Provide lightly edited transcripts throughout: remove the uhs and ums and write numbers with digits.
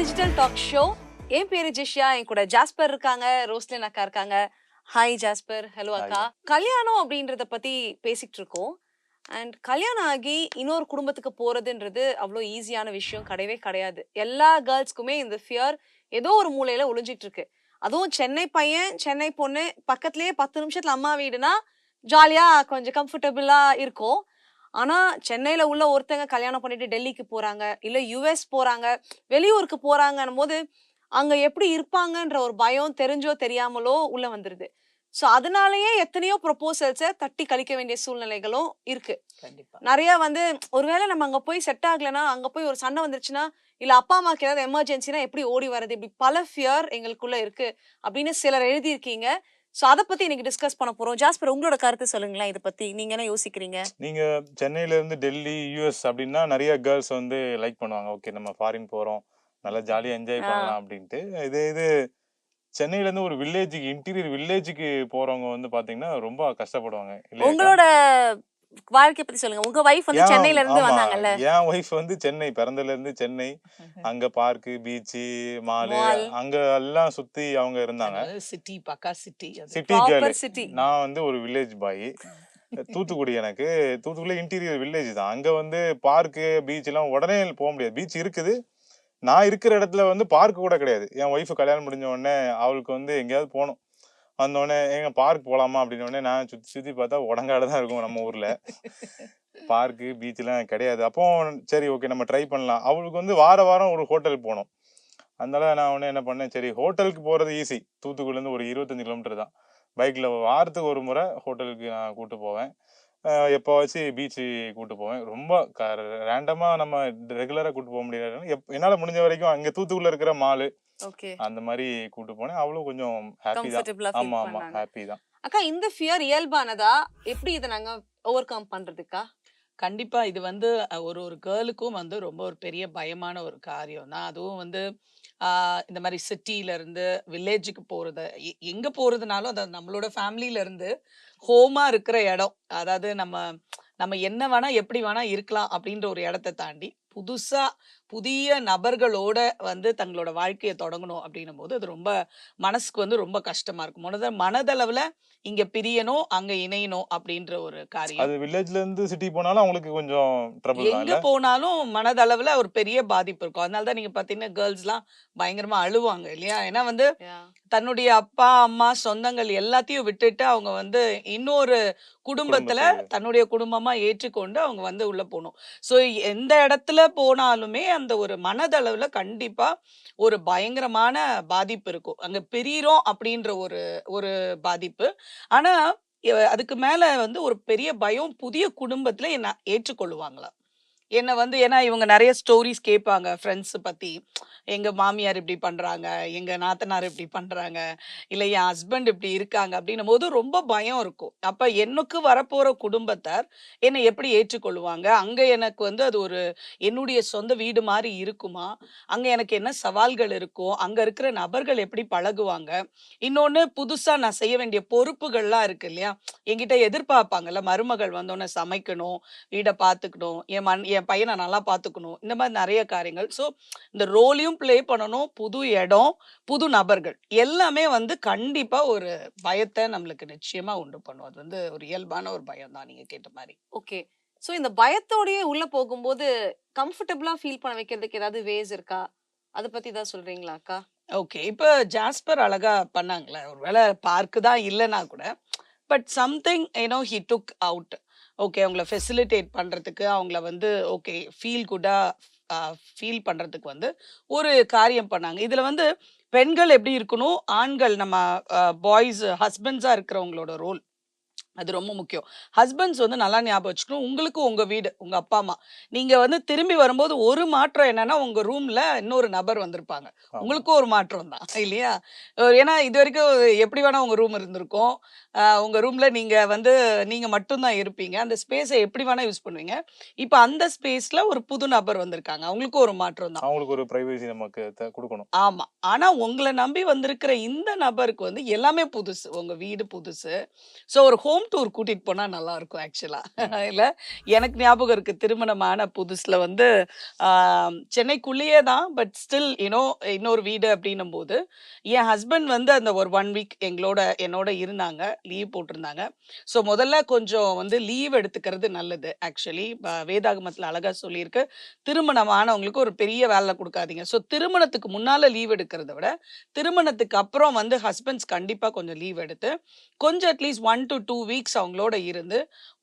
Digital talk show. என் பேரு ஜெஷியா, என் கூட jasper இருக்காங்க, ரோஸ்லின் அக்கா இருக்காங்க. Hi jasper. ஹலோ அக்கா. கல்யாணம் அப்படின்றத பத்தி பேசிட்டு இருக்கோம். அண்ட் கல்யாணம் ஆகி இன்னொரு குடும்பத்துக்கு போறதுன்றது அவ்வளோ ஈஸியான விஷயம் கிடையவே கிடையாது. எல்லா கேர்ள்ஸ்க்குமே இந்த ஃபியர் ஏதோ ஒரு மூலையில ஒளிஞ்சிட்டு இருக்கு. அதுவும் சென்னை பையன், சென்னை பொண்ணு பக்கத்துலயே 10 நிமிஷத்துல அம்மா வீடுனா ஜாலியா கொஞ்சம் கம்ஃபர்டபுளா இருக்கும். ஆனா சென்னையில உள்ள ஒருத்தங்க கல்யாணம் பண்ணிட்டு டெல்லிக்கு போறாங்க, இல்ல யுஎஸ் போறாங்க, வெளியூருக்கு போறாங்கன்னும் போது அங்க எப்படி இருப்பாங்கன்ற ஒரு பயம் தெரிஞ்சோ தெரியாமலோ உள்ள வந்துருது. சோ அதனாலயே எத்தனையோ ப்ரொபோசல்ஸ தட்டி கழிக்க வேண்டிய சூழ்நிலைகளும் இருக்கு. கண்டிப்பா. நிறைய வந்து ஒருவேளை நம்ம அங்க போய் செட் ஆகலைன்னா, அங்க போய் ஒரு சண்டை வந்துருச்சுன்னா, இல்ல அப்பா அம்மாக்கு ஏதாவது எமர்ஜென்சினா எப்படி ஓடி வர்றது? இப்படி பல ஃபியர் எங்களுக்குள்ள இருக்கு அப்படின்னு சிலர் எழுதியிருக்கீங்க. சோ அத பத்தி இன்னைக்கு டிஸ்கஸ் பண்ண போறோம். ஜாஸ்பர் உங்களோட கருத்து சொல்லுங்களேன் இத பத்தி. நீங்க என்ன யோசிக்கிறீங்க? நீங்க சென்னையில இருந்து டெல்லி, யுஎஸ் அப்படின்னா நிறைய கேர்ள்ஸ் வந்து லைக் பண்ணுவாங்க. ஓகே நம்ம ஃபாரின் போறோம், நல்லா ஜாலியா என்ஜாய் பண்ணலாம் அப்படின்ட்டு. இது சென்னையில இருந்து ஒரு வில்லேஜுக்கு, இன்டீரியர் வில்லேஜுக்கு போறவங்க வந்து பாத்தீங்கன்னா ரொம்ப கஷ்டப்படுவாங்க இல்லையா? உங்களோட வாழ்க்கை பத்தி சொல்லுங்க. உங்க வைஃப் வந்து சென்னையில இருந்து வந்தாங்கல்ல? என் ஒய்ஃப் வந்து சென்னை, பிறந்ததுல இருந்து சென்னை. அங்க பார்க்கு, பீச், மாலு அங்க எல்லாம் சுத்தி அவங்க இருந்தாங்க. சிட்டி, பக்கா சிட்டி, சிட்டி கேர்ள். நான் வந்து ஒரு வில்லேஜ் பாய். தூத்துக்குடி. எனக்கு தூத்துக்குடியில இன்டீரியர் வில்லேஜ் தான். அங்க வந்து பார்க்கு, பீச் எல்லாம் உடனே போக முடியாது. பீச் இருக்குது, நான் இருக்கிற இடத்துல வந்து பார்க் கூட கிடையாது. என் ஒய்ஃபு கல்யாணம் முடிஞ்ச உடனே அவளுக்கு வந்து எங்கேயாவது போகணும். வந்தோடனே எங்க பார்க் போகலாமா அப்படின்னோடனே நான் சுற்றி சுற்றி பார்த்தா உடங்காடு தான் இருக்கும் நம்ம ஊரில். பார்க்கு பீச்லாம் கிடையாது. அப்போ சரி ஓகே நம்ம ட்ரை பண்ணலாம். அவளுக்கு வந்து வார வாரம் ஒரு ஹோட்டல் போகணும். அதனால நான் உடனே என்ன பண்ணேன், சரி ஹோட்டலுக்கு போகிறது ஈஸி. தூத்துக்குடிலேருந்து ஒரு 25 கிலோமீட்டர் தான். பைக்கில் வாரத்துக்கு ஒரு முறை ஹோட்டலுக்கு நான் கூப்பிட்டு போவேன். எப்போவாச்சு பீச்சு கூப்பிட்டு போவேன். ரொம்ப ரேண்டமாக நம்ம ரெகுலராக கூப்பிட்டு போக முடியாது. என்னால் முடிஞ்ச வரைக்கும் அங்கே தூத்துக்குடியில் இருக்கிற மாலு அந்த மாதிரி கூப்பிட்டு போனேன். அவளும் கொஞ்சம் ஹாப்பி தான். ஆமா ஆமா ஹாப்பி தான். அக்கா இந்த ஃபியர் இயல்பானதா? எப்படி இதை நாங்க ஓவர் கம் பண்றதுக்கா? கண்டிப்பா இது வந்து ஒரு கேர்ளுக்கும் வந்து ரொம்ப ஒரு பெரிய பயமான ஒரு காரியம் தான். அதுவும் வந்து இந்த மாதிரி சிட்டியில இருந்து வில்லேஜுக்கு போறது, எங்க போறதுனாலும் அது நம்மளோட ஃபேமிலியில இருந்து ஹோமா இருக்கிற இடம். அதாவது நம்ம என்ன வேணா எப்படி வேணா இருக்கலாம் அப்படின்ற ஒரு இடத்தை தாண்டி புதிய நபர்களோட வந்து தங்களோட வாழ்க்கையை தொடங்கணும் அப்படின்னும் போது அது ரொம்ப மனசுக்கு வந்து ரொம்ப கஷ்டமா இருக்கும். மனதளவுல இங்க பிரியணும், அங்க இணையணும் அப்படின்ற ஒரு காரியம். அது வில்லேஜ்ல இருந்து சிட்டி போனாலும் அவங்களுக்கு கொஞ்சம் ட்ரபிள் தான். எங்க போனாலும் மனதளவுல ஒரு பெரிய பாதிப்பு இருக்கும். அதனாலதான் நீங்க பாத்தீங்கன்னா கேர்ள்ஸ்லாம் பயங்கரமா அழுவாங்க இல்லையா? ஏன்னா வந்து தன்னுடைய அப்பா அம்மா சொந்தங்கள் எல்லாத்தையும் விட்டுட்டு அவங்க வந்து இன்னொரு குடும்பத்துல தன்னுடைய குடும்பமா ஏற்றுக்கொண்டு அவங்க வந்து உள்ள போகணும். சோ எந்த இடத்துல போனாலுமே அந்த ஒரு மனதளவுல கண்டிப்பா ஒரு பயங்கரமான பாதிப்பு இருக்கும். அங்க பிரியிறோம் அப்படின்ற ஒரு பாதிப்பு. ஆனா அதுக்கு மேல வந்து ஒரு பெரிய பயம், புதிய குடும்பத்துல என்ன ஏற்றுக்கொள்ளுவாங்களா? என்ன வந்து ஏன்னா இவங்க நிறைய ஸ்டோரிஸ் கேட்பாங்க ஃப்ரெண்ட்ஸ் பத்தி. எங்க மாமியார் இப்படி பண்றாங்க, எங்க நாத்தனார் இப்படி பண்றாங்க, இல்ல என் ஹஸ்பண்ட் இப்படி இருக்காங்க அப்படின்னும் போது ரொம்ப பயம் இருக்கும். அப்ப எனக்கு வரப்போற குடும்பத்தார் என்னை எப்படி ஏற்றுக்கொள்ளுவாங்க? அங்க எனக்கு வந்து அது ஒரு என்னுடைய சொந்த வீடு மாதிரி இருக்குமா? அங்க எனக்கு என்ன சவால்கள் இருக்கும்? அங்க இருக்கிற நபர்கள் எப்படி பழகுவாங்க? இன்னொன்னு புதுசா நான் செய்ய வேண்டிய பொறுப்புகள்லாம் இருக்கு இல்லையா? என்கிட்ட எதிர்பார்ப்பாங்கல்ல, மருமகள் வந்தோடனே சமைக்கணும், வீடை பார்த்துக்கணும், என் பையனை நல்லா பார்த்துக்கணும், இந்த மாதிரி நிறைய காரியங்கள். ஸோ இந்த ரோலையும் பிளே பண்ணணும். புது இடம், புது நபர்கள் எல்லாமே வந்து கண்டிப்பா ஒரு பயத்தை நம்மளுக்கு நிச்சயமா உண்டு பண்ணும். அது வந்து ஒரு இயல்பான ஒரு பயம் தான் நீங்க கேட்ட மாதிரி. ஓகே. சோ இந்த பயத்தோடயே உள்ள போகும்போது கம்ஃபர்டபுளா ஃபீல் பண்ண வைக்கிறதுக்கு ஏதாவது வேஸ் இருக்கா? அத பத்தி தான் சொல்றீங்களா அக்கா? ஓகே. இப்ப ஜாஸ்பர் அழகா பண்ணாங்களே, ஒருவேளை பார்க்கு தான் இல்லைன்னா கூட but something he took out. Okay, அவங்கள ஃபெசிலிட்டேட் பண்றதுக்கு, அவங்கள வந்து ஓகே ஃபீல் குட்டா ஃபீல் பண்றதுக்கு வந்து ஒரு காரியம் பண்ணாங்க. இதுல வந்து பெண்கள் எப்படி இருக்கணும், ஆண்கள் நம்ம பாய்ஸ் ஹஸ்பண்ட்ஸா இருக்கிறவங்களோட ரோல் அது ரொம்ப முக்கியம். ஹஸ்பண்ட்ஸ் வந்து நல்லா ஞாபகம் வச்சுக்கணும். உங்களுக்கு உங்க வீடு, உங்க அப்பா அம்மா. நீங்க வந்து திரும்பி வரும்போது ஒரு மாற்றம் என்னன்னா, உங்க ரூம்ல இன்னொரு நபர் வந்திருப்பாங்க. உங்களுக்கும் ஒரு மாற்றம் தான் இல்லையா? ஏன்னா இது வரைக்கும் எப்படி வேணா உங்க ரூம் இருந்திருக்கும். உங்க ரூம்ல நீங்க மட்டும் தான் இருப்பீங்க. அந்த ஸ்பேஸை எப்படி வேணா யூஸ் பண்ணுவீங்க. இப்ப அந்த ஸ்பேஸ்ல ஒரு புது நபர் வந்திருக்காங்க. அவங்களுக்கும் ஒரு மாற்றம் தான். அவங்களுக்கு ஒரு பிரைவசி நமக்கு கொடுக்கணும். ஆமா. ஆனா உங்களை நம்பி வந்திருக்கிற இந்த நபருக்கு வந்து எல்லாமே புதுசு. உங்க வீடு புதுசு. சோ ஒரு ஹோம் ஹோம் டூர் கூட்டிட்டு போனா நல்லா இருக்கும் ஆக்சுவலா. இல்ல எனக்கு ஞாபகம் இருக்கு திருமணமான புதுசுல வந்து சென்னைக்குள்ளேயே தான், பட் ஸ்டில் இன்னொரு வீடு அப்படின்னும் போது என் ஹஸ்பண்ட் வந்து அந்த ஒரு 1 வீக் என்னோட இருந்தாங்க, லீவ் போட்டிருந்தாங்க. ஸோ முதல்ல கொஞ்சம் வந்து லீவ் எடுத்துக்கிறது நல்லது ஆக்சுவலி. வேதாகமத்தில் அழகா சொல்லியிருக்கு, திருமணமானவங்களுக்கு ஒரு பெரிய வேலை கொடுக்காதீங்க. ஸோ திருமணத்துக்கு முன்னால லீவ் எடுக்கிறத விட திருமணத்துக்கு அப்புறம் வந்து ஹஸ்பண்ட்ஸ் கண்டிப்பாக கொஞ்சம் லீவ் எடுத்து கொஞ்சம் அட்லீஸ்ட் 1 to 2 வீக்ஸ் அவங்களோட இருந்து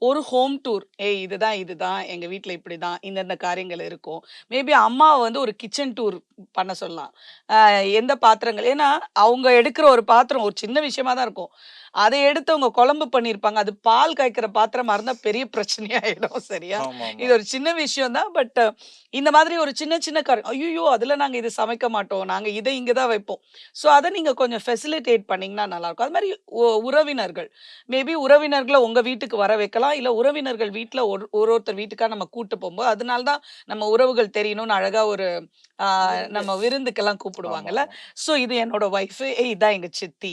ஒரு ஹோம் டூர், ஏய் இதுதான் இதுதான் எங்கள் வீட்டில் இப்படி தான் இந்தந்த காரியங்கள் இருக்கும். மேபி அம்மாவை வந்து ஒரு கிச்சன் டூர் பண்ண சொல்லலாம். எந்த பாத்திரங்கள், ஏன்னா அவங்க எடுக்கிற ஒரு பாத்திரம் ஒரு சின்ன விஷயமா தான் இருக்கும், அதை எடுத்து அவங்க குழம்பு பண்ணியிருப்பாங்க, அது பால் காய்க்கிற பாத்திரமா இருந்தால் பெரிய பிரச்சனையாயிடும். சரியா, இது ஒரு சின்ன விஷயம் தான், பட் இந்த மாதிரி ஒரு சின்ன சின்ன காரியம், ஐயோ அதில் நாங்கள் இது சமைக்க மாட்டோம், நாங்கள் இதை இங்கே தான் வைப்போம். ஸோ அதை நீங்கள் கொஞ்சம் ஃபெசிலிட்டேட் பண்ணிங்கன்னா நல்லாயிருக்கும். அது மாதிரி உறவினர்கள், மேபி உறவினர்களை உங்கள் வீட்டுக்கு வர வைக்கலாம், இல்லை உறவினர்கள் வீட்டில் ஒருத்தர் வீட்டுக்காக நம்ம கூட்டு போகும்போது அதனால தான் நம்ம உறவுகள் தெரியணும்னு அழகாக ஒரு நம்ம விருந்துக்கெல்லாம் கூப்பிடுவாங்கல்ல. ஸோ இது என்னோட ஒய்ஃபு, இதுதான் எங்கள் சித்தி,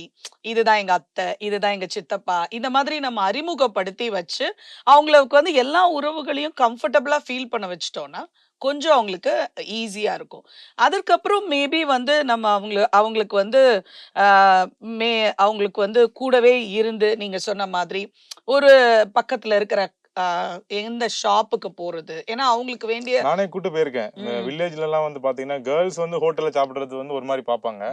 இதுதான் எங்கள் அத்தை, இதுதான் எங்கள் சித்தப்பா, இந்த மாதிரி நம்ம அறிமுகப்படுத்தி வச்சு அவங்களுக்கு வந்து எல்லா உறவுகளையும் கம்ஃபர்டபுளாக ஃபீல் பண்ண வச்சிட்டோம்னா கொஞ்சம் அவங்களுக்கு ஈஸியா இருக்கும். அதுக்கப்புறம் மேபி வந்து நம்ம அவங்களுக்கு வந்து அவங்களுக்கு வந்து கூடவே இருந்து நீங்க சொன்ன மாதிரி ஒரு பக்கத்துல இருக்கிற எந்த ஷாப்புக்கு போறது, ஏன்னா அவங்களுக்கு வேண்டிய நானே கூட்டு போயிருக்கேன். வில்லேஜ்ல எல்லாம் வந்து பாத்தீங்கன்னா கேர்ள்ஸ் வந்து ஹோட்டல்ல சாப்பிடுறது வந்து ஒரு மாதிரி பாப்பாங்க.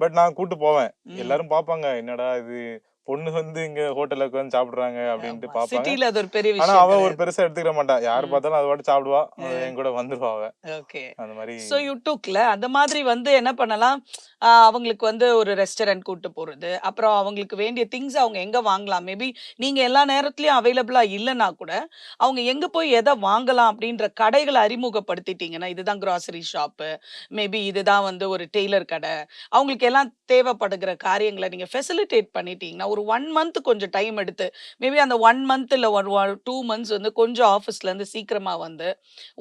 பட் நான் கூட்டு போவேன், எல்லாரும் பாப்பாங்க என்னடா இது பொண்ணு வந்து இங்க ஹோட்டல்ல உட்கார்ந்து சாப்பிடுறாங்க அப்படின்ட்டு பாப்பாங்க. சிட்டில அது ஒரு பெரிய ஆனா விஷயம் அவ ஒரு கிடையாது. பெருசா எடுத்துக்கிற மாட்டா, யாரு பார்த்தாலும் அது பாட்டு சாப்பிடுவா, என் கூட வந்துருவா அவ. ஓகே, அந்த மாதிரி. ஸோ யூ டுக்ல அந்த மாதிரி வந்து என்ன பண்ணலாம், அவங்களுக்கு வந்து ஒரு ரெஸ்டாரண்ட் கூட்டு போறது, அப்புறம் அவங்களுக்கு வேண்டிய திங்ஸ் அவங்க எங்க வாங்கலாம், மேபி நீங்க எல்லா நேரத்துலயும் அவைலபிளா இல்லைன்னா கூட அவங்க எங்க போய் எதை வாங்கலாம் அப்படின்ற கடைகளை அறிமுகப்படுத்திட்டீங்கன்னா, இதுதான் கிராசரி ஷாப்பு, மேபி இதுதான் வந்து ஒரு டெய்லர் கடை, அவங்களுக்கு எல்லாம் தேவைப்படுகிற காரியங்களை நீங்க ஃபெசிலிட்டேட் பண்ணிட்டீங்கன்னா ஒரு 1 மந்த் கொஞ்சம் டைம் எடுத்து, மேபி அந்த 1 மந்த் இல்லை 2 மந்த்ஸ் வந்து கொஞ்சம் ஆஃபீஸ்ல இருந்து சீக்கிரமா வந்து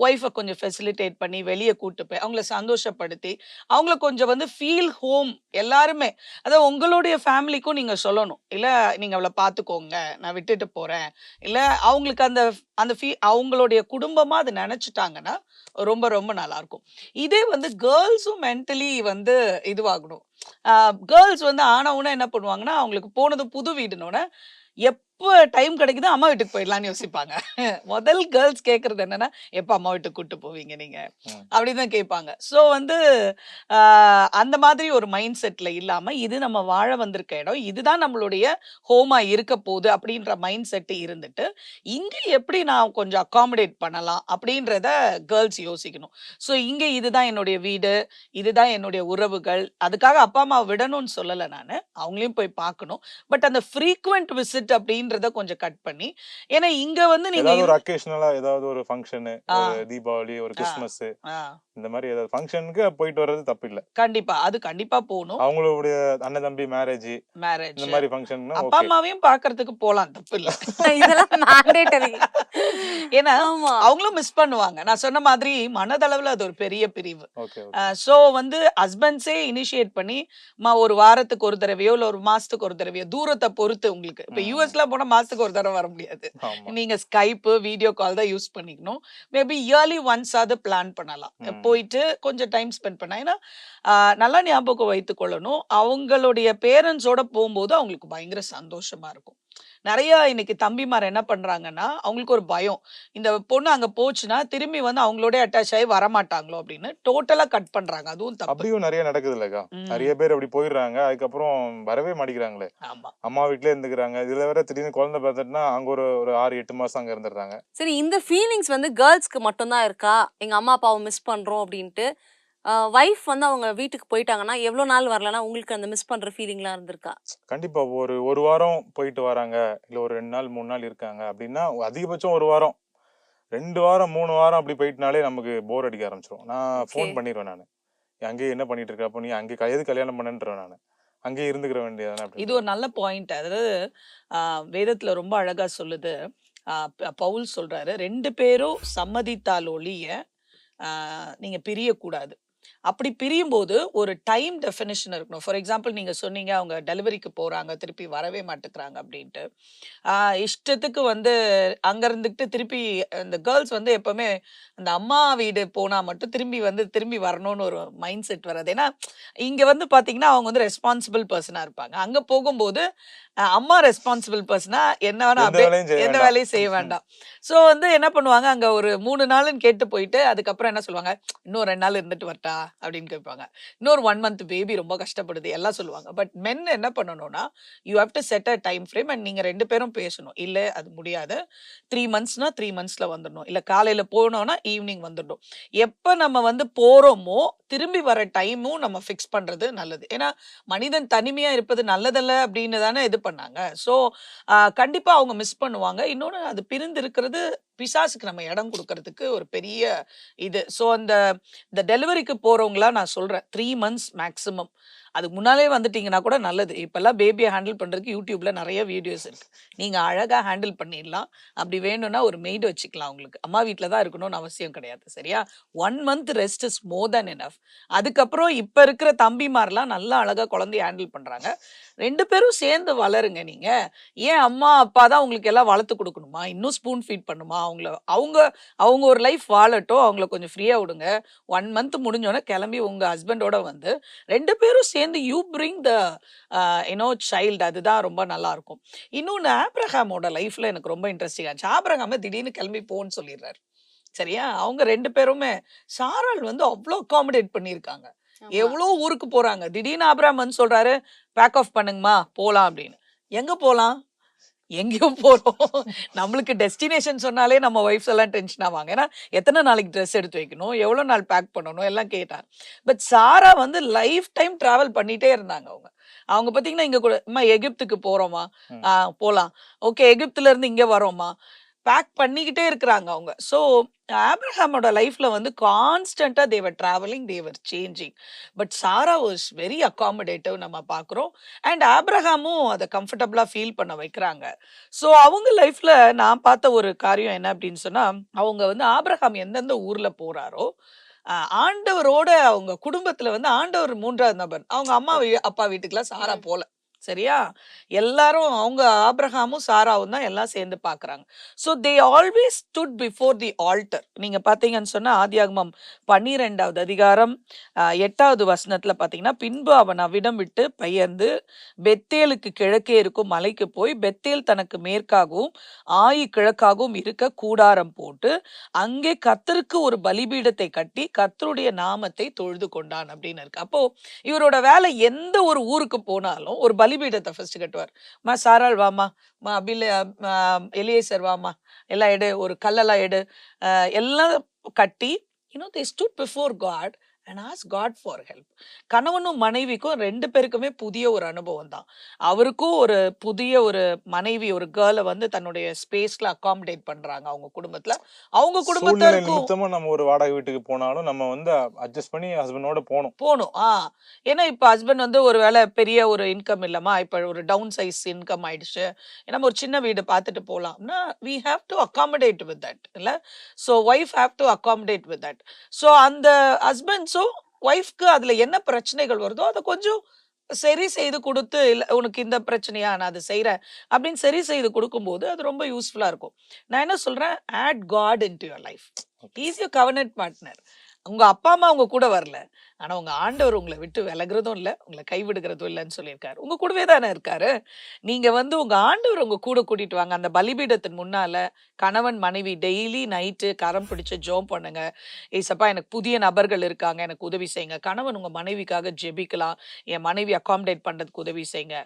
ஒய்ஃபை கொஞ்சம் ஃபெசிலிட்டேட் பண்ணி வெளியே கூட்டு போய் அவங்கள சந்தோஷப்படுத்தி அவங்கள கொஞ்சம் வந்து ஃபீல் ஹோம். எல்லாருமே அதாவது உங்களுடைய ஃபேமிலிக்கும் நீங்க சொல்லணும், இல்ல நீங்க அவளை பார்த்துக்கோங்க நான் விட்டுட்டு போறேன், இல்ல அவங்களுக்கு அந்த அந்த அவங்களுடைய குடும்பமா அதை நினைச்சிட்டாங்கன்னா ரொம்ப ரொம்ப நல்லா இருக்கும். இதே வந்து கேர்ள்ஸும் மென்டலி வந்து இதுவாகணும். கேர்ள்ஸ் வந்து ஆனவுன்னா என்ன பண்ணுவாங்கன்னா, அவங்களுக்கு போனது புது வீடுனோட எப்போ டைம் கிடைக்குதோ அம்மா வீட்டுக்கு போயிடலான்னு யோசிப்பாங்க. முதல் கேர்ள்ஸ் கேட்கறது என்னன்னா, எப்போ அம்மா வீட்டுக்கு கூட்டு போவீங்க நீங்க அப்படின்னு தான் கேட்பாங்க. ஸோ வந்து அந்த மாதிரி ஒரு மைண்ட் செட்ல இல்லாம இது நம்ம வாழ வந்திருக்க இடம், இதுதான் நம்மளுடைய ஹோமா இருக்க போகுது அப்படின்ற மைண்ட் செட் இருந்துட்டு இங்க எப்படி நான் கொஞ்சம் அகாமடேட் பண்ணலாம் அப்படின்றத கேர்ள்ஸ் யோசிக்கணும். ஸோ இங்க இதுதான் என்னுடைய வீடு, இதுதான் என்னுடைய உறவுகள், அதுக்காக அப்பா அம்மா விடணும்னு சொல்லலை நான், அவங்களையும் போய் பார்க்கணும். பட் அந்த ஃப்ரீக்வெண்ட் விசிட் அப்படின்றத கொஞ்சம் கட் பண்ணி, ஏன்னா இங்க வந்து நீங்க ஏதாவது ஒரு அக்கேஷனலா ஏதாவது ஒரு ஃபங்க்ஷன், ஒரு தீபாவளி, ஒரு கிறிஸ்மஸ், இந்த மாதிரி ஏதாவது ஃபங்க்ஷனுக்கு போயிட்டு வர்றது தப்பு இல்ல. கண்டிப்பா அது கண்டிப்பா போகணும். அவங்களுடைய அண்ணன் தம்பி மேரேஜ் இந்த மாதிரி ஃபங்க்ஷன் அப்பா அம்மாவையும் பார்க்கிறதுக்கு போலாம், தப்பு இல்ல. இதெல்லாம் mandatory. ஏன்னா அவங்களும் மிஸ் பண்ணுவாங்க. நான் சொன்ன மாதிரி மனதளவுல அது ஒரு பெரிய பிரிவு. சோ வந்து ஹஸ்பண்ட்ஸே இனிஷியேட் பண்ணி ஒரு வாரத்துக்கு ஒரு தடவையோ இல்ல ஒரு மாசத்துக்கு ஒரு தடவையோ, தூரத்தை பொறுத்து. உங்களுக்கு இப்ப யூஎஸ்ல போனா மாசத்துக்கு ஒரு தடவை வர முடியாது, நீங்க ஸ்கைப் வீடியோ கால் தான் யூஸ் பண்ணிக்கணும். மேபி இயர்லி ஒன்ஸ் ஆவது பிளான் பண்ணலாம், போயிட்டு கொஞ்சம் டைம் ஸ்பெண்ட் பண்ண. ஏன்னா நல்லா ஞாபகம் வைத்துக் கொள்ளணும், அவங்களுடைய பேரண்ட்ஸோட போகும்போது அவங்களுக்கு பயங்கர சந்தோஷமா இருக்கும். நிறைய இன்னைக்கு தம்பிமார் என்ன பண்றாங்கன்னா, அவங்களுக்கு ஒரு பயம், இந்த பொண்ணு அங்க போச்சுன்னா திரும்பி வந்து அவங்களோட அட்டாச் ஆகி வரமாட்டாங்களோ அப்படின்னு டோட்டலா கட் பண்றாங்க. அதுவும் தப்பு. அப்படியும் நிறைய நடக்குது இல்லக்கா, நிறைய பேர் அப்படி போயிடுறாங்க, அதுக்கப்புறம் வரவே மாட்டேங்கிறாங்களே. அம்மா வீட்லயே இருந்துக்கிறாங்க. இதுல வேற திடீர்னு குழந்தை பார்த்துட்டுனா அங்க ஒரு 6-8 மாசம் அங்க இருந்துடுறாங்க. சரி, இந்த ஃபீலிங்ஸ் வந்து கேர்ள்ஸ்க்கு மட்டும் தான் இருக்கா, எங்க அம்மா அப்பாவை மிஸ் பண்றோம் அப்படின்ட்டு? வைஃப் வந்து அவங்க வீட்டுக்கு போயிட்டாங்கன்னா எவ்வளவு நாள் வரலன்னா உங்களுக்கு அந்த மிஸ் பண்ற ஃபீலிங்லாம் இருந்திருக்கா? கண்டிப்பா. ஒரு வாரம் போயிட்டு வராங்க, இல்ல ஒரு 2 நாள் 3 நாள் இருக்காங்க அப்படின்னா, அதிகபட்சம் 1 வாரம் 2 வாரம் 3 வாரம் அப்படி போயிட்டுனாலே நமக்கு போர் அடிக்க ஆரம்பிச்சிடும். நான் ஃபோன் பண்ணிடுவேன், நான் அங்கேயே என்ன பண்ணிட்டு இருக்க, அப்போ நீ அங்கே எது கல்யாணம் பண்ணன்றேன், நான் அங்கேயே இருந்துக்கிற வேண்டியதானே. இது ஒரு நல்ல பாயிண்ட். அதாவது வேதத்துல ரொம்ப அழகா சொல்லுது, பவுல் சொல்றாரு, 2 பேரும் சம்மதித்தால் ஒழிய நீங்க பிரியக்கூடாது. அப்படி பிரியும் போது ஒரு டைம் டெஃபினிஷன் இருக்கணும். ஃபார் எக்ஸாம்பிள் நீங்க சொன்னீங்க அவங்க டெலிவரிக்கு போறாங்க, திருப்பி வரவே மாட்டேங்கிறாங்க அப்படின்ட்டு. இஷ்டத்துக்கு வந்து அங்க இருந்துகிட்டு திருப்பி இந்த கேர்ள்ஸ் வந்து எப்பவுமே அந்த அம்மா வீடு போனா மட்டும் திரும்பி வரணும்னு ஒரு மைண்ட் செட் வராது. ஏன்னா இங்க வந்து பாத்தீங்கன்னா அவங்க வந்து ரெஸ்பான்சிபிள் பர்சனா இருப்பாங்க. அங்க போகும்போது அம்மா ரெஸ்பான்சிபிள் பர்சனா என்ன வேணா எந்த அப்படியே வேலையும் செய்ய எந்த வேண்டாம். வேலையும் செய்ய வேண்டாம். ஸோ வந்து என்ன பண்ணுவாங்க, அங்க ஒரு 3 நாளுன்னு கேட்டு போயிட்டு அதுக்கப்புறம் என்ன சொல்லுவாங்க, இன்னும் 2 நாள் இருந்துட்டு வரட்டா அப்படின்னு கேட்பாங்க. இன்னொரு 1 மந்த் பேபி ரொம்ப கஷ்டப்படுது எல்லாம் சொல்லுவாங்க. பட் மென் என்ன பண்ணணும்னா, you have to set a time frame and நீங்க 2 பேரும் பேசணும். இல்ல அது முடியாது. 3 மந்த்ஸ்னா 3 மந்த்ஸ்ல வந்துடணும். இல்ல காலையில போனோம்னா ஈவினிங் வந்துடணும். எப்ப நம்ம வந்து போறோமோ திரும்பி வர டைமும் நம்ம ஃபிக்ஸ் பண்றது நல்லது. ஏன்னா மனிதன் தனிமையா இருப்பது நல்லதல்ல அப்படின்னு தானே இது பண்ணாங்க. ஸோ கண்டிப்பா அவங்க மிஸ் பண்ணுவாங்க. இன்னொன்னு அது பிரிந்து இருக்கிறது பிசாசுக்கு நம்ம இடம் கொடுக்கறதுக்கு ஒரு பெரிய இது. ஸோ இந்த டெலிவரிக்கு போறவங்களா நான் சொல்றேன் 3 மந்த்ஸ் மேக்ஸிமம். அதுக்கு முன்னாலே வந்துட்டீங்கன்னா கூட நல்லது. இப்பெல்லாம் பேபியை ஹேண்டில் பண்றதுக்கு யூடியூப்ல நிறைய வீடியோஸ் இருக்கு. நீங்க அழகா ஹேண்டில் பண்ணிடலாம். அப்படி வேணும்னா ஒரு மெய்டு வச்சுக்கலாம். உங்களுக்கு அம்மா வீட்டில் தான் இருக்கணும்னு அவசியம் கிடையாது. சரியா? 1 month rest is more then enough. அதுக்கப்புறம் இப்ப இருக்கிற தம்பிமாரெல்லாம் நல்லா அழகா குழந்தைய ஹேண்டில் பண்றாங்க. 2 பேரும் சேர்ந்து வளருங்க நீங்க. ஏன் அம்மா அப்பா தான் உங்களுக்கு எல்லாம் வளர்த்து கொடுக்கணுமா? இன்னும் ஸ்பூன் ஃபீட் பண்ணுமா? அவங்க அவங்க ஒரு லைஃப் வாழட்டும். அவங்கள கொஞ்சம் ஃப்ரீயா விடுங்க. 1 மந்த் முடிஞ்சோடனே கிளம்பி உங்க ஹஸ்பண்டோட வந்து 2 பேரும் சேர்ந்து யூ பிரிங் த சைல்டு. அதுதான் ரொம்ப நல்லா இருக்கும். இன்னொன்னு ஆப்ரஹாமோட லைஃப்ல எனக்கு ரொம்ப இன்ட்ரெஸ்டிங் ஆச்சு. ஆப்ரஹாம திடீர்னு கிளம்பி போன்னு சொல்லிடுறாரு. சரியா? அவங்க 2 பேருமே சாராள் வந்து அவ்வளோ அகாமடேட் பண்ணியிருக்காங்க. எவ்வளோ ஊருக்கு போறாங்க. திடீர்னு ஆபிரகாம் வந்து சொல்றாரு, பேக் ஆஃப் பண்ணுங்கம்மா போலாம் அப்படின்னு. எங்க போலாம்? எங்கேயோ போறோம். நம்மளுக்கு டெஸ்டினேஷன் சொன்னாலே நம்ம ஒய்ஃப்ஸ் எல்லாம் டென்ஷன் ஆவாங்க. ஏன்னா எத்தனை நாளைக்கு ட்ரெஸ் எடுத்து வைக்கணும், எவ்வளோ நாள் பேக் பண்ணணும் எல்லாம் கேட்டாங்க. பட் சாரா வந்து லைஃப் டைம் டிராவல் பண்ணிட்டே இருந்தாங்க அவங்க. அவங்க பார்த்தீங்கன்னா இங்க கூட அம்மா எகிப்துக்கு போறோமா, போலாம். ஓகே எகிப்துல இருந்து இங்க வரோமா, பேக் பண்ணிக்கிட்டே இருக்கிறாங்க அவங்க. ஸோ ஆப்ரஹாமோட லைஃப்ல வந்து கான்ஸ்டன்டா they were travelling, they were changing. But Sarah was very accommodative நம்ம பார்க்குறோம். அண்ட் ஆப்ரஹாமும் அதை கம்ஃபர்டபுளா ஃபீல் பண்ண வைக்கிறாங்க. ஸோ அவங்க லைஃப்ல நான் பார்த்த ஒரு காரியம் என்ன அப்படின்னு சொன்னா, அவங்க வந்து ஆப்ரஹாம் எந்தெந்த ஊர்ல போறாரோ ஆண்டவரோட அவங்க குடும்பத்துல வந்து ஆண்டவர் 3வது நபர். அவங்க அம்மா அப்பா வீட்டுக்குலாம் சாரா போல. சரியா? எல்லாரும் அவங்க ஆபிரகாமும் சாராவும் தான் எல்லாம் சேர்ந்து பார்க்குறாங்க. So they always stood before the alter. நீங்க பார்த்தீங்கன்னு சொன்னா ஆதியாகமம் 12வது அதிகாரம் 8வது வசனத்துல பார்த்தீங்கன்னா, பின்பு அவன் அவ்விடம் விட்டு பெயர்ந்து பெத்தேலுக்கு கிழக்கே இருக்கும் மலைக்கு போய் பெத்தேல் தனக்கு மேற்காகவும் ஆயி கிழக்காகவும் இருக்க கூடாரம் போட்டு அங்கே கர்த்தருக்கு ஒரு பலிபீடத்தை கட்டி கர்த்தருடைய நாமத்தை தொழுது கொண்டான் அப்படின்னு இருக்கு. அப்போ இவரோட வேலை எந்த ஒரு ஊருக்கு போனாலும் ஒரு பலிபீடத்தை ஃபர்ஸ்ட் கட்டுவார். மா சாராள் வாமா, மா எலியேசர் வாமா, எல்லாம் எடு, ஒரு கல்லெல்லாம் எடு, எல்லாம் கட்டி they stood before God and asked God for help. கணவனும் மனைவிக்கும் 2 பேருக்குமே புதிய ஒரு அனுபவம் தான். அவருக்கும் ஒரு புதிய ஒரு மனைவி, ஒரு கேர்ளை வந்து தன்னுடைய ஸ்பேஸ்ல அகாமடேட் பண்றாங்க அவங்க குடும்பத்துல. அவங்க சூழ்நிலை குடும்பத்தாருக்கும் நிமித்தமா நம்ம ஒரு வாடகை வீட்டுக்கு போனாலும் நம்ம வந்து அட்ஜஸ்ட் பண்ணி ஹஸ்பண்டோட போகணும். போணும். ஏன்னா இப்ப ஹஸ்பண்ட் வந்து ஒரு வேளை பெரிய ஒரு இன்கம் இல்லம்மா, இப்ப ஒரு டவுன் சைஸ் இன்கம் ஆயிடுச்சு, நம்ம ஒரு சின்ன வீடு பார்த்துட்டு போலாம்னா we have to accommodate with that இல்ல. so wife have to accommodate with that. so அந்த ஹஸ்பண்ட்ஸும் ஒய்ஃப்க்கு அதுல என்ன பிரச்சனைகள் வருதோ அதை கொஞ்சம் சரி செய்து கொடுத்து, இல்ல உனக்கு இந்த பிரச்சனையா நான் அதை செய்யறேன் அப்படின்னு சரி செய்து கொடுக்கும்போது அது ரொம்ப யூஸ்ஃபுல்லா இருக்கும். நான் என்ன சொல்றேன், add God into your life. He is your covenant partner. உங்க அப்பா அம்மா உங்க கூட வரல, ஆனா உங்க ஆண்டவர் உங்களை விட்டு விலகுறதும் இல்ல, உங்களை கைவிடுகிறதும் இல்லைன்னு சொல்லியிருக்காரு. உங்க கூடவே தானே இருக்காரு. நீங்க வந்து உங்க ஆண்டவர் உங்க கூட கூட்டிட்டு வாங்க. அந்த பலிபீடத்தின் முன்னால கணவன் மனைவி டெய்லி நைட்டு கரம் பிடிச்சு ஜெபம் பண்ணுங்க. ஏசப்பா எனக்கு புதிய நபர்கள் இருக்காங்க, எனக்கு உதவி செய்யுங்க. கணவன் உங்க மனைவிக்காக ஜெபிக்கலாம். என் மனைவி அகாமடேட் பண்றதுக்கு உதவி செய்யுங்க.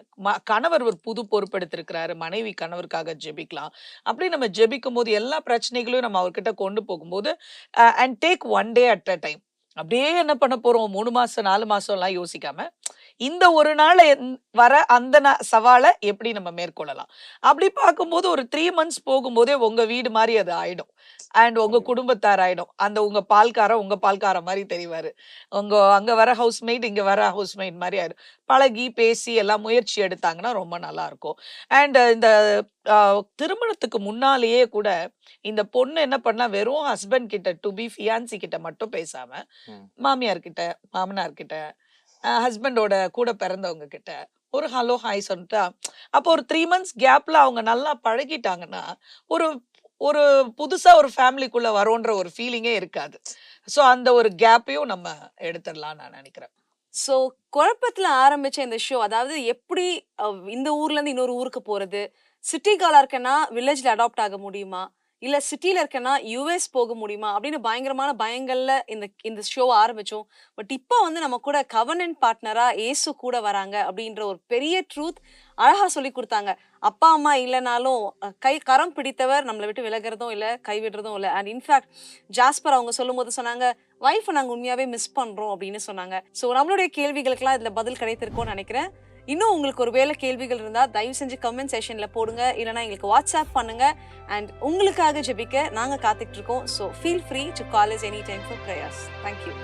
கணவர் ஒரு புது பொறுப்பெடுத்திருக்கிறாரு, மனைவி கணவருக்காக ஜெபிக்கலாம். அப்படி நம்ம ஜெபிக்கும் போது எல்லா பிரச்சனைகளையும் நம்ம அவர்கிட்ட கொண்டு போகும்போது and take 1 day at a time. அப்படியே என்ன பண்ண போறோம் 3 மாசம் 4 மாசம் எல்லாம் யோசிக்காம இந்த ஒரு நாள் வர அந்த சவாலை எப்படி நம்ம மேற்கொள்ளலாம். அப்படி பார்க்கும்போது ஒரு 3 மந்த்ஸ் போகும்போதே உங்க வீடு மாதிரி அது ஆயிடும். அண்ட் உங்க குடும்பத்தார் ஆயிடும். அந்த உங்க பால்கார மாதிரி தெரிவாரு. அங்க வர ஹவுஸ்மேட் இங்க வர ஹவுஸ்மேட் மாதிரி ஆயிடும். பழகி பேசி எல்லாம் முயற்சி எடுத்தாங்கன்னா ரொம்ப நல்லா இருக்கும். அண்ட் இந்த திருமணத்துக்கு முன்னாலேயே கூட இந்த பொண்ணு என்ன பண்ணா, வெறும் ஹஸ்பண்ட் கிட்ட டு பி ஃபியான்சி கிட்ட மட்டும் பேசாம மாமியார் கிட்ட, மாமனார் கிட்ட, ஹஸ்பண்டோட கூட பிறந்தவங்க கிட்ட ஒரு ஹலோ ஹாய் சொல்லிட்டா, அப்போ ஒரு 3 மந்த்ஸ் கேப்ல அவங்க நல்லா பழகிட்டாங்கன்னா ஒரு ஒரு புதுசா ஒரு ஃபேமிலிக்குள்ள வரோன்ற ஒரு ஃபீலிங்கே இருக்காது. ஸோ அந்த ஒரு கேப்பையும் நம்ம எடுத்துடலாம் நான் நினைக்கிறேன். ஸோ குழப்பத்துல ஆரம்பிச்ச இந்த ஷோ, அதாவது எப்படி இந்த ஊர்ல இருந்து இன்னொரு ஊருக்கு போறது, சிட்டி காலா இருக்கேன்னா வில்லேஜ்ல அடாப்ட் ஆக முடியுமா, இல்ல சிட்டில இருக்கேன்னா யுஎஸ் போக முடியுமா அப்படின்னு பயங்கரமான பயங்கள்ல இந்த ஷோ ஆரம்பிச்சோம். பட் இப்போ வந்து நம்ம கூட கவர்னன்ட் பார்ட்னரா ஏசு கூட வராங்க அப்படின்ற ஒரு பெரிய ட்ரூத் அழகா சொல்லி கொடுத்தாங்க. அப்பா அம்மா இல்லைனாலும் கரம் பிடித்தவர் நம்மளை விட்டு விலகிறதும் இல்லை, கைவிடுறதும் இல்லை. அண்ட் இன்ஃபேக்ட் ஜாஸ்பர் அவங்க சொல்லும் போது சொன்னாங்க, வைஃபை நாங்கள் உண்மையாவே மிஸ் பண்றோம் அப்படின்னு சொன்னாங்க. ஸோ நம்மளுடைய கேள்விகளுக்கெல்லாம் இதுல பதில் கிடைத்திருக்கோம்னு நினைக்கிறேன். இன்னும் உங்களுக்கு ஒரு வேலை கேள்விகள் இருந்தா தயவு செஞ்சு கமெண்ட் செஷன்ல போடுங்க, இல்லைனா எங்களுக்கு வாட்ஸ்அப் பண்ணுங்க. அண்ட் உங்களுக்காக ஜெபிக்க நாங்க காத்துட்டு இருக்கோம். So feel free to call us any time for prayers. Thank you.